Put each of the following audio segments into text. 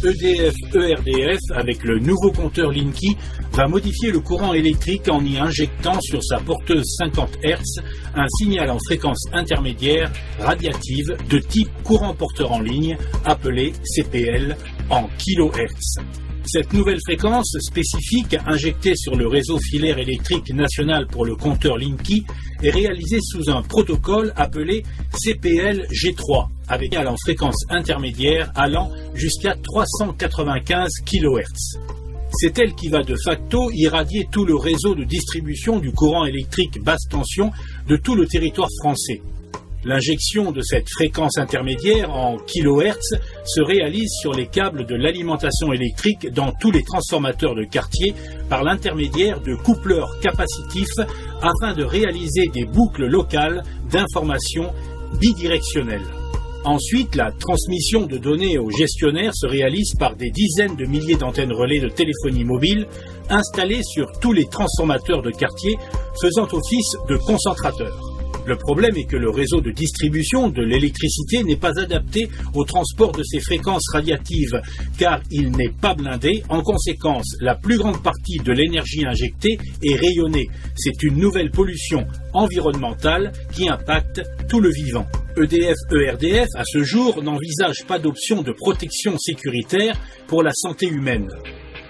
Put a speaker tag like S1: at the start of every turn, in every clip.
S1: EDF-ERDF, avec le nouveau compteur LINKY, va modifier le courant électrique en y injectant sur sa porteuse 50 Hz un signal en fréquence intermédiaire radiative de type courant porteur en ligne, appelé CPL, en kHz. Cette nouvelle fréquence spécifique injectée sur le réseau filaire électrique national pour le compteur LINKY est réalisée sous un protocole appelé CPL-G3, avec un en fréquence intermédiaire allant jusqu'à 395 kHz. C'est elle qui va de facto irradier tout le réseau de distribution du courant électrique basse tension de tout le territoire français. L'injection de cette fréquence intermédiaire en kHz se réalise sur les câbles de l'alimentation électrique dans tous les transformateurs de quartier par l'intermédiaire de coupleurs capacitifs afin de réaliser des boucles locales d'information bidirectionnelles. Ensuite, la transmission de données aux gestionnaires se réalise par des dizaines de milliers d'antennes relais de téléphonie mobile installées sur tous les transformateurs de quartier faisant office de concentrateurs. Le problème est que le réseau de distribution de l'électricité n'est pas adapté au transport de ces fréquences radiatives, car il n'est pas blindé. En conséquence, la plus grande partie de l'énergie injectée est rayonnée. C'est une nouvelle pollution environnementale qui impacte tout le vivant. EDF-ERDF, à ce jour, n'envisage pas d'option de protection sécuritaire pour la santé humaine.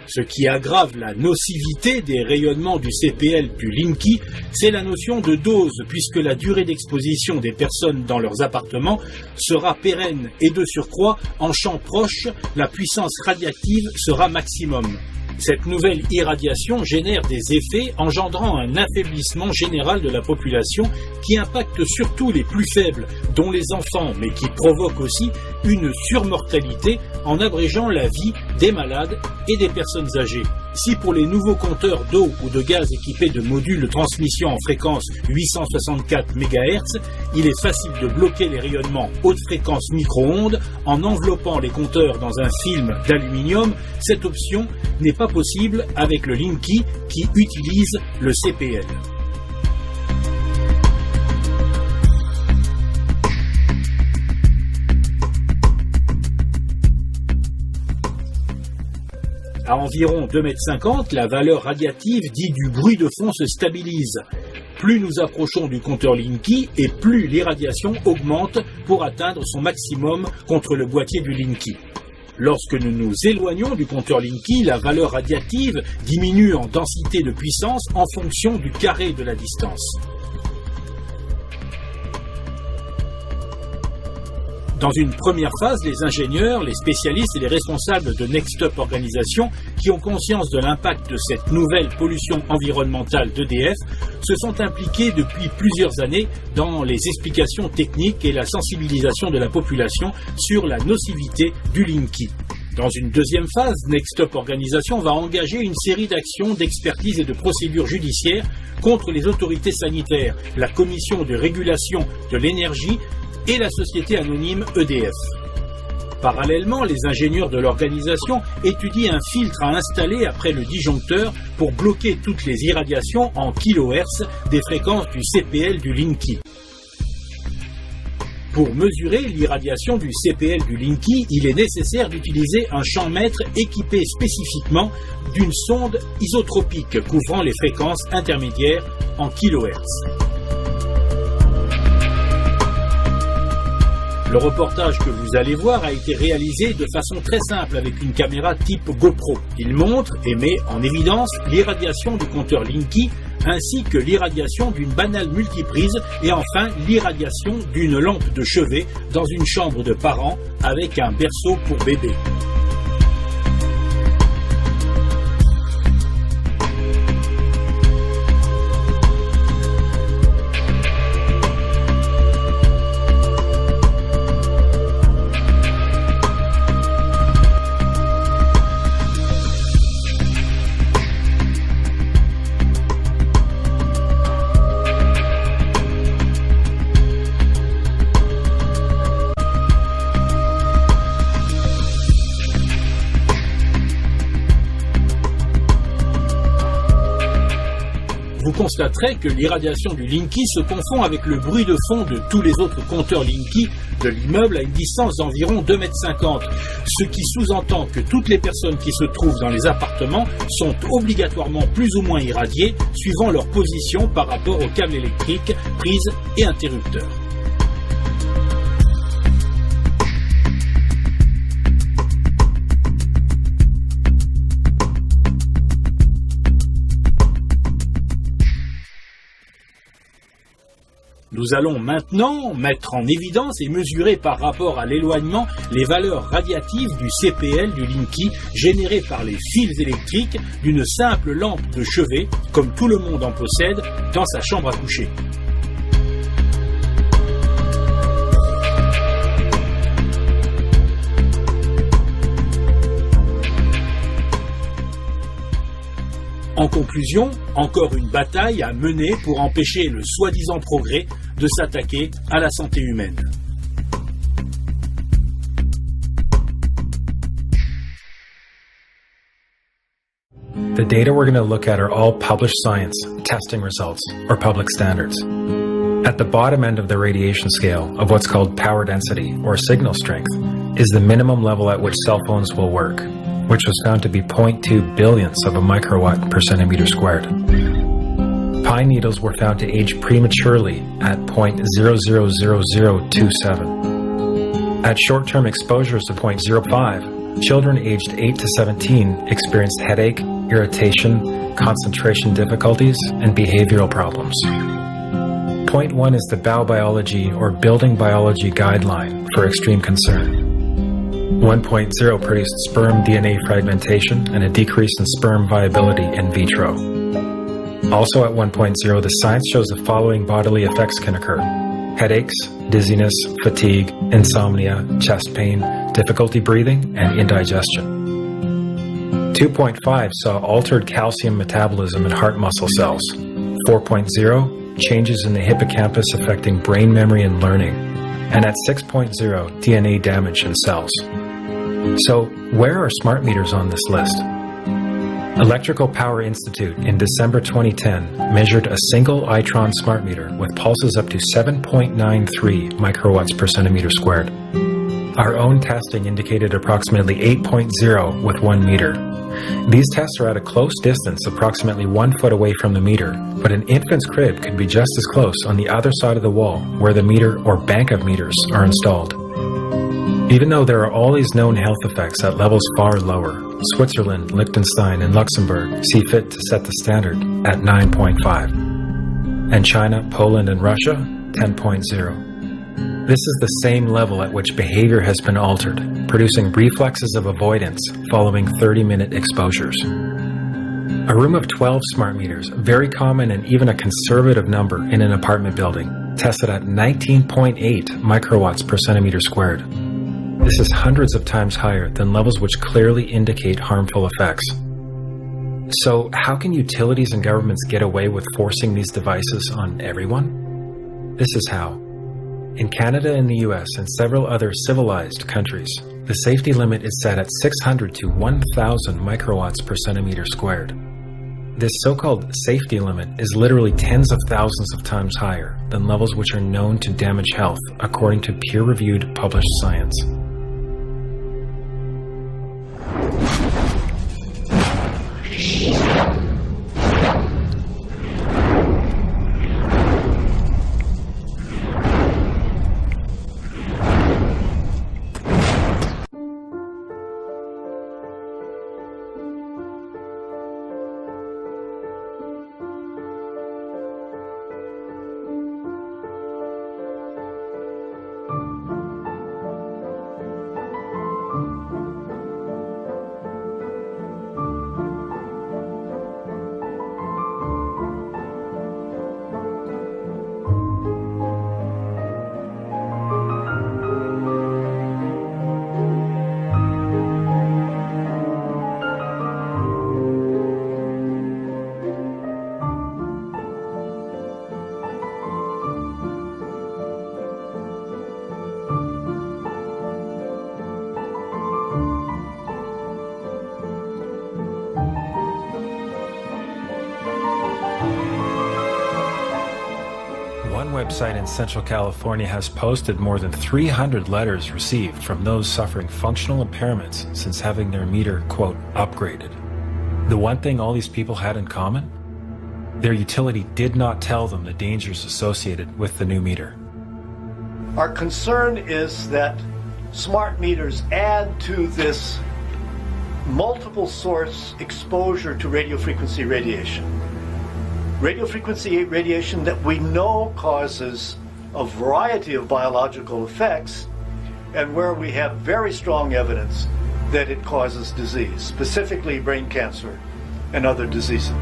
S1: Ce qui aggrave la nocivité des rayonnements du CPL du LINKY, c'est la notion de dose, puisque la durée d'exposition des personnes dans leurs appartements sera pérenne et de surcroît, en champ proche, la puissance radiative sera maximum. Cette nouvelle irradiation génère des effets engendrant un affaiblissement général de la population qui impacte surtout les plus faibles, dont les enfants, mais qui provoque aussi une surmortalité en abrégeant la vie des malades et des personnes âgées. Si pour les nouveaux compteurs d'eau ou de gaz équipés de modules de transmission en fréquence 864 MHz, il est facile de bloquer les rayonnements haute fréquence micro-ondes en enveloppant les compteurs dans un film d'aluminium, cette option n'est pas possible avec le LINKY qui utilise le CPL. À environ 2,50 m, la valeur radiative dite du bruit de fond se stabilise. Plus nous approchons du compteur LINKY et plus l'irradiation augmente pour atteindre son maximum contre le boîtier du LINKY. Lorsque nous nous éloignons du compteur LINKY, la valeur radiative diminue en densité de puissance en fonction du carré de la distance. Dans une première phase, les ingénieurs, les spécialistes et les responsables de Next Up Organisation, qui ont conscience de l'impact de cette nouvelle pollution environnementale d'EDF, se sont impliqués depuis plusieurs années dans les explications techniques et la sensibilisation de la population sur la nocivité du LINKY. Dans une deuxième phase, Next Up Organisation va engager une série d'actions d'expertise et de procédures judiciaires contre les autorités sanitaires, la Commission de régulation de l'énergie et la société anonyme EDF. Parallèlement, les ingénieurs de l'organisation étudient un filtre à installer après le disjoncteur pour bloquer toutes les irradiations en kHz des fréquences du CPL du LINKY. Pour mesurer l'irradiation du CPL du LINKY, il est nécessaire d'utiliser un champ-mètre équipé spécifiquement d'une sonde isotropique couvrant les fréquences intermédiaires en kHz. Le reportage que vous allez voir a été réalisé de façon très simple avec une caméra type GoPro. Il montre et met en évidence l'irradiation du compteur LINKY ainsi que l'irradiation d'une banale multiprise et enfin l'irradiation d'une lampe de chevet dans une chambre de parents avec un berceau pour bébé. vous constaterez que l'irradiation du Linky se confond avec le bruit de fond de tous les autres compteurs Linky de l'immeuble à une distance d'environ 2,50 m, ce qui sous-entend que toutes les personnes qui se trouvent dans les appartements sont obligatoirement plus ou moins irradiées suivant leur position par rapport aux câbles électriques, prises et interrupteurs. Nous allons maintenant mettre en évidence et mesurer par rapport à l'éloignement les valeurs radiatives du CPL du Linky générées par les fils électriques d'une simple lampe de chevet, comme tout le monde en possède, dans sa chambre à coucher. En conclusion, encore une bataille à mener pour empêcher le soi-disant progrès de s'attaquer à la santé humaine.
S2: The data we're going to look at are all published science, testing results, or public standards. At the bottom end of the radiation scale of what's called power density, or signal strength, is the minimum level at which cell phones will work, which was found to be 0.2 billionths of a microwatt per centimeter squared. Pine needles were found to age prematurely at 0.000027. At short-term exposures of 0.05, children aged 8 to 17 experienced headache, irritation, concentration difficulties, and behavioral problems. Point 1 is the biobiology or building biology guideline for extreme concern. 1.0 produced sperm DNA fragmentation and a decrease in sperm viability in vitro. Also at 1.0, the science shows the following bodily effects can occur: headaches, dizziness, fatigue, insomnia, chest pain, difficulty breathing, and indigestion. 2.5 saw altered calcium metabolism in heart muscle cells. 4.0, changes in the hippocampus affecting brain memory and learning. And at 6.0, DNA damage in cells. So, where are smart meters on this list? Electrical Power Institute in December 2010 measured a single Itron smart meter with pulses up to 7.93 microwatts per centimeter squared. Our own testing indicated approximately 8.0 with 1 meter. These tests are at a close distance, approximately 1 foot away from the meter, but an infant's crib could be just as close on the other side of the wall where the meter or bank of meters are installed. Even though there are all these known health effects at levels far lower, Switzerland, Liechtenstein, and Luxembourg see fit to set the standard at 9.5. And China, Poland, and Russia, 10.0. This is the same level at which behavior has been altered, producing reflexes of avoidance following 30-minute exposures. A room of 12 smart meters, very common and even a conservative number in an apartment building, tested at 19.8 microwatts per centimeter squared. This is hundreds of times higher than levels which clearly indicate harmful effects. So, how can utilities and governments get away with forcing these devices on everyone? This is how. In Canada and the US and several other civilized countries, the safety limit is set at 600 to 1,000 microwatts per centimeter squared. This so-called safety limit is literally tens of thousands of times higher than levels which are known to damage health, according to peer-reviewed published science. website in Central California has posted more than 300 letters received from those suffering functional impairments since having their meter, quote, upgraded. The one thing all these people had in common? Their utility did not tell them the dangers associated with the new meter.
S3: Our concern is that smart meters add to this multiple source exposure to radiofrequency radiation. Radiofrequency radiation that we know causes a variety of biological effects, and where we have very strong evidence that it causes disease, specifically brain cancer and other diseases.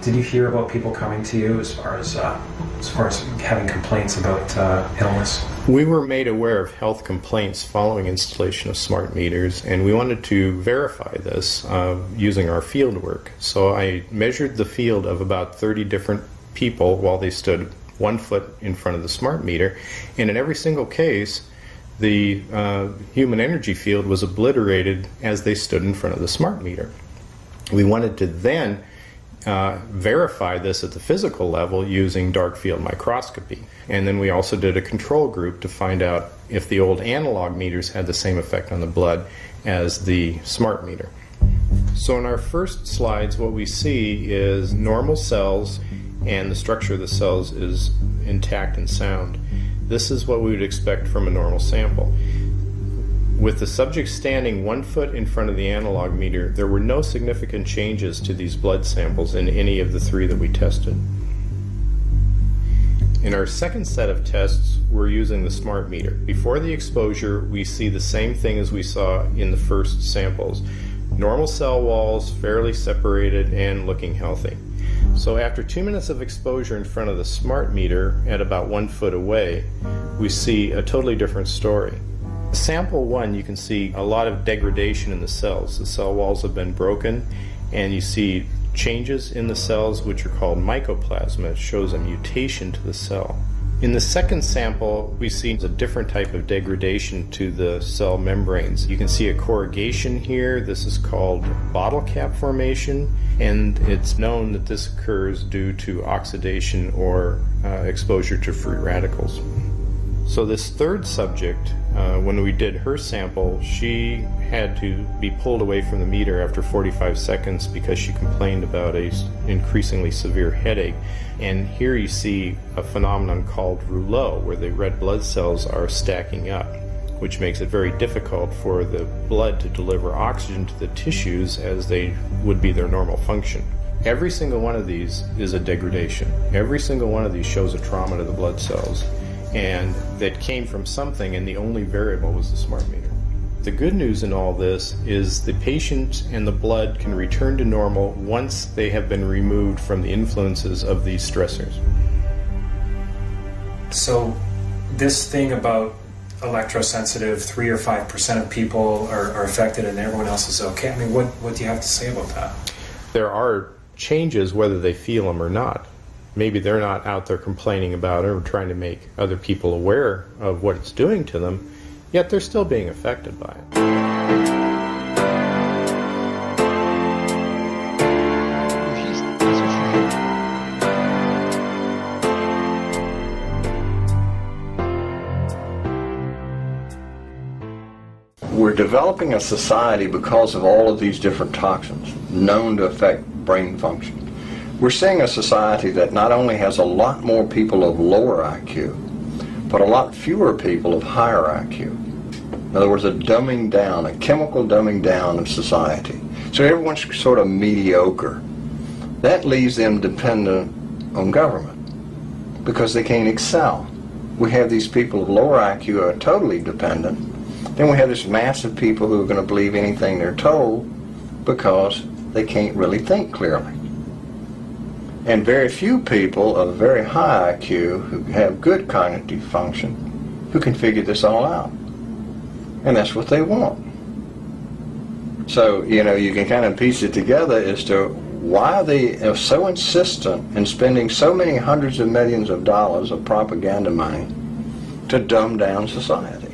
S2: Did you hear about people coming to you as far as having complaints about illness?
S4: We were made aware of health complaints following installation of smart meters, and we wanted to verify this using our field work. So I measured the field of about 30 different people while they stood 1 foot in front of the smart meter, and in every single case the human energy field was obliterated as they stood in front of the smart meter. We wanted to then verify this at the physical level using dark field microscopy. And then we also did a control group to find out if the old analog meters had the same effect on the blood as the smart meter. So in our first slides, what we see is normal cells, and the structure of the cells is intact and sound. This is what we would expect from a normal sample. With the subject standing 1 foot in front of the analog meter, there were no significant changes to these blood samples in any of the 3 that we tested. In our second set of tests, we're using the smart meter. Before the exposure, we see the same thing as we saw in the first samples. Normal cell walls, fairly separated and looking healthy. So after 2 minutes of exposure in front of the smart meter at about 1 foot away, we see a totally different story. Sample 1, you can see a lot of degradation in the cells. The cell walls have been broken, and you see changes in the cells which are called mycoplasma. It shows a mutation to the cell. In the second sample, we see a different type of degradation to the cell membranes. You can see a corrugation here. This is called bottle cap formation, and it's known that this occurs due to oxidation or exposure to free radicals. So this third subject, when we did her sample, she had to be pulled away from the meter after 45 seconds because she complained about an increasingly severe headache. And here you see a phenomenon called rouleau, where the red blood cells are stacking up, which makes it very difficult for the blood to deliver oxygen to the tissues as they would be their normal function. Every single one of these is a degradation. Every single one of these shows a trauma to the blood cells, and that came from something, and the only variable was the smart meter. The good news in all this is the patient and the blood can return to normal once they have been removed from the influences of these stressors.
S2: So this thing about electrosensitive, 3 or 5% of people are affected and everyone else is okay, I mean, what do you have to say about that?
S4: There are changes whether they feel them or not. Maybe they're not out there complaining about it or trying to make other people aware of what it's doing to them, yet they're still being affected by it.
S5: We're developing a society because of all of these different toxins known to affect brain function. We're seeing a society that not only has a lot more people of lower IQ, but a lot fewer people of higher IQ. In other words, a dumbing down, a chemical dumbing down of society. So everyone's sort of mediocre. That leaves them dependent on government because they can't excel. We have these people of lower IQ who are totally dependent. Then we have this mass of people who are going to believe anything they're told because they can't really think clearly. and very few people of very high IQ who have good cognitive function who can figure this all out. And that's what they want. So, you know, you can kind of piece it together as to why they are so insistent in spending so many hundreds of millions of dollars of propaganda money to dumb down society.